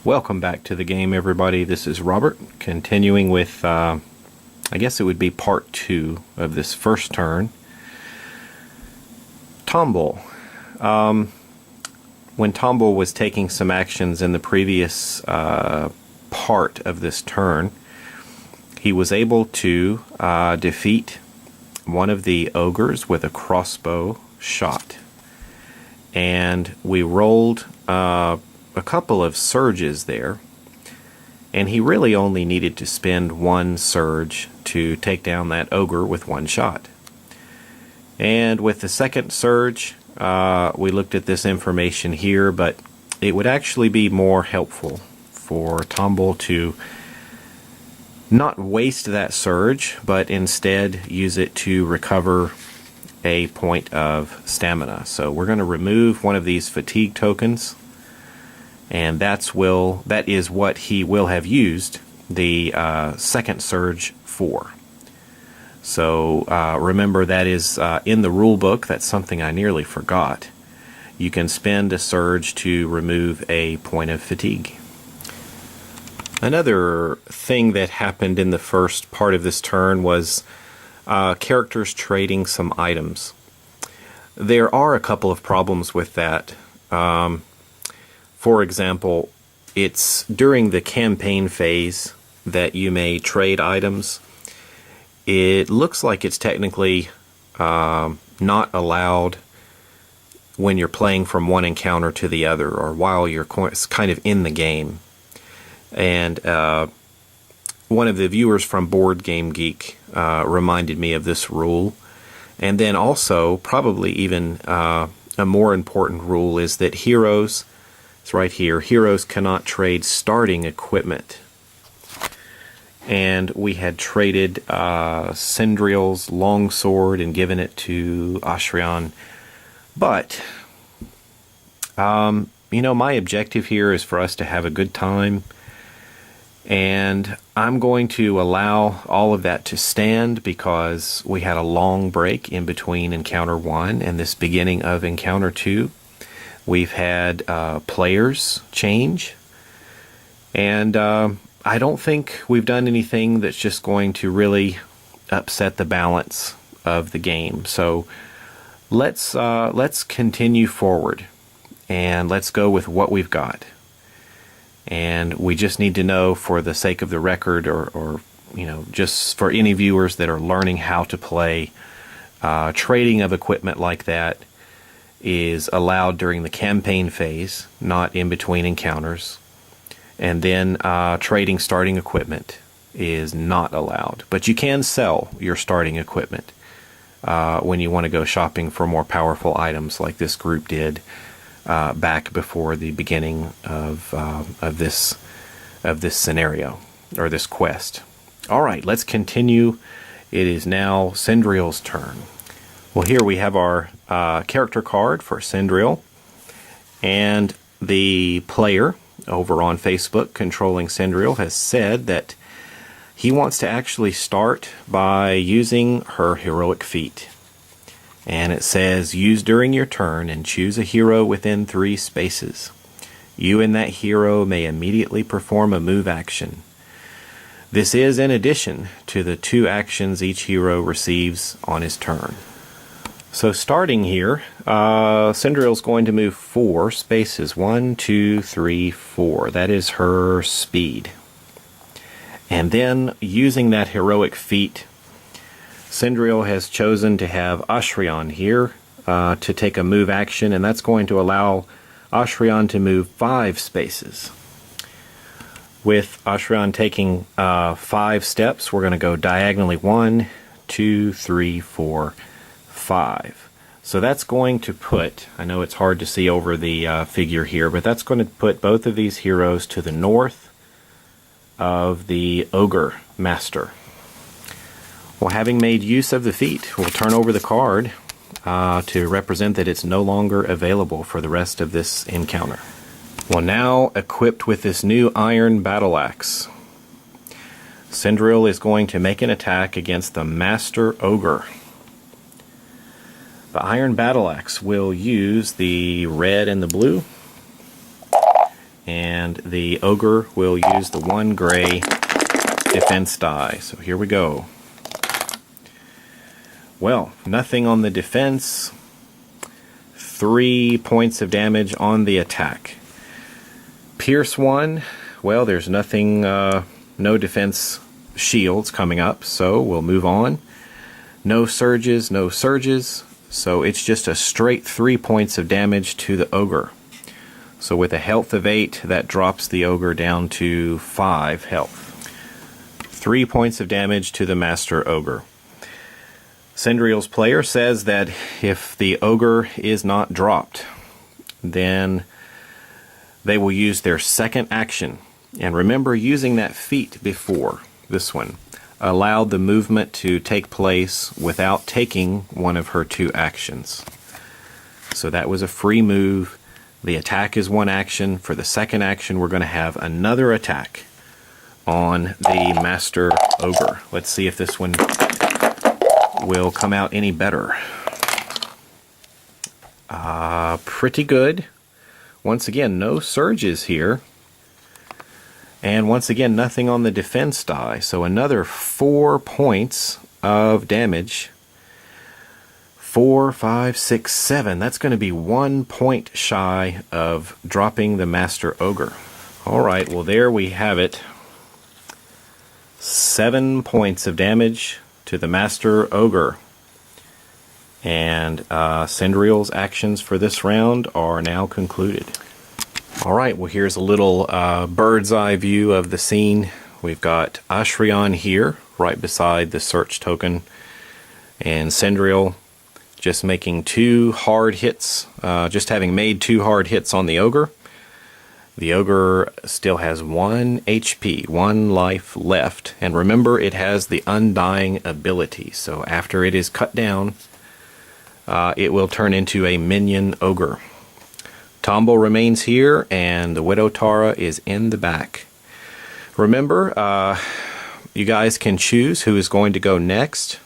Welcome back to the game, everybody. This is Robert, continuing with, I guess it would be part 2 of this first turn. Tombull. When Tombull was taking some actions in the previous part of this turn, he was able to defeat one of the ogres with a crossbow shot. And we rolled a couple of surges there, and he really only needed to spend one surge to take down that ogre with one shot. And with the second surge, we looked at this information here, but it would actually be more helpful for Tombull to not waste that surge, but instead use it to recover a point of stamina. So we're going to remove one of these fatigue tokens, and that is what he will have used the second surge for. So remember, that is in the rule book. That's something I nearly forgot. You can spend a surge to remove a point of fatigue. Another thing that happened in the first part of this turn was characters trading some items. There are a couple of problems with that. For example, it's during the campaign phase that you may trade items. It looks like it's technically not allowed when you're playing from one encounter to the other, or while you're kind of in the game. And one of the viewers from Board Game Geek reminded me of this rule. And then also, probably even a more important rule is that heroes, it's right here, heroes cannot trade starting equipment. And we had traded Sindriel's longsword and given it to Ashrian. But, you know, my objective here is for us to have a good time. And I'm going to allow all of that to stand because we had a long break in between Encounter 1 and this beginning of Encounter 2. We've had players change. And I don't think we've done anything that's just going to really upset the balance of the game. So let's continue forward and let's go with what we've got. And we just need to know, for the sake of the record, or you know, just for any viewers that are learning how to play, trading of equipment like that is allowed during the campaign phase, not in between encounters. And then trading starting equipment is not allowed. But you can sell your starting equipment when you want to go shopping for more powerful items, like this group did back before the beginning of this scenario, or this quest. All right, let's continue. It is now Sindriel's turn. Well, here we have our character card for Sindriel, and the player over on Facebook controlling Sindriel has said that he wants to actually start by using her heroic feat. And it says, use during your turn and choose a hero within 3 spaces. You and that hero may immediately perform a move action. This is in addition to the 2 actions each hero receives on his turn. So starting here, Sindriel's going to move 4 spaces. 1, 2, 3, 4. That is her speed. And then, using that heroic feat, Sindriel has chosen to have Ashrian here to take a move action, and that's going to allow Ashrian to move 5 spaces. With Ashrian taking 5 steps, we're going to go diagonally 1, 2, 3, 4, 5. So that's going to put, I know it's hard to see over the figure here, but that's going to put both of these heroes to the north of the Ogre Master. Well, having made use of the feat, we'll turn over the card to represent that it's no longer available for the rest of this encounter. Well, now equipped with this new iron battle axe, Sindriel is going to make an attack against the Master Ogre. The iron battle axe will use the red and the blue, and the ogre will use the 1 gray defense die. So here we go. Well, nothing on the defense, 3 points of damage on the attack. Pierce 1, well, there's nothing, no defense shields coming up, so we'll move on. No surges, no surges, so it's just a straight 3 points of damage to the ogre. So with a health of 8, that drops the ogre down to 5 health. 3 points of damage to the Master Ogre. Cendrill's player says that if the ogre is not dropped, then they will use their second action. And remember, using that feat before, this one, allowed the movement to take place without taking one of her 2 actions. So that was a free move. The attack is 1 action. For the second action, we're going to have another attack on the Master Ogre. Let's see if this one will come out any better. Pretty good. Once again, no surges here. And once again, nothing on the defense die. So another 4 points of damage. 4, 5, 6, 7. That's going to be 1 point shy of dropping the Master Ogre. Alright, well there we have it. 7 points of damage to the Master Ogre. And Cendrill's actions for this round are now concluded. Alright, well here's a little bird's eye view of the scene. We've got Ashrion here, right beside the search token. And Cendrill just making 2 hard hits, just having made 2 hard hits on the ogre. The ogre still has 1 HP, 1 life left, and remember it has the Undying ability, so after it is cut down, it will turn into a minion ogre. Tombo remains here, and the Widow Tara is in the back. Remember, you guys can choose who is going to go next.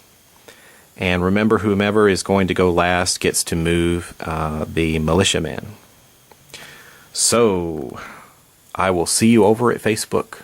And remember, whomever is going to go last gets to move the militiaman. So, I will see you over at Facebook.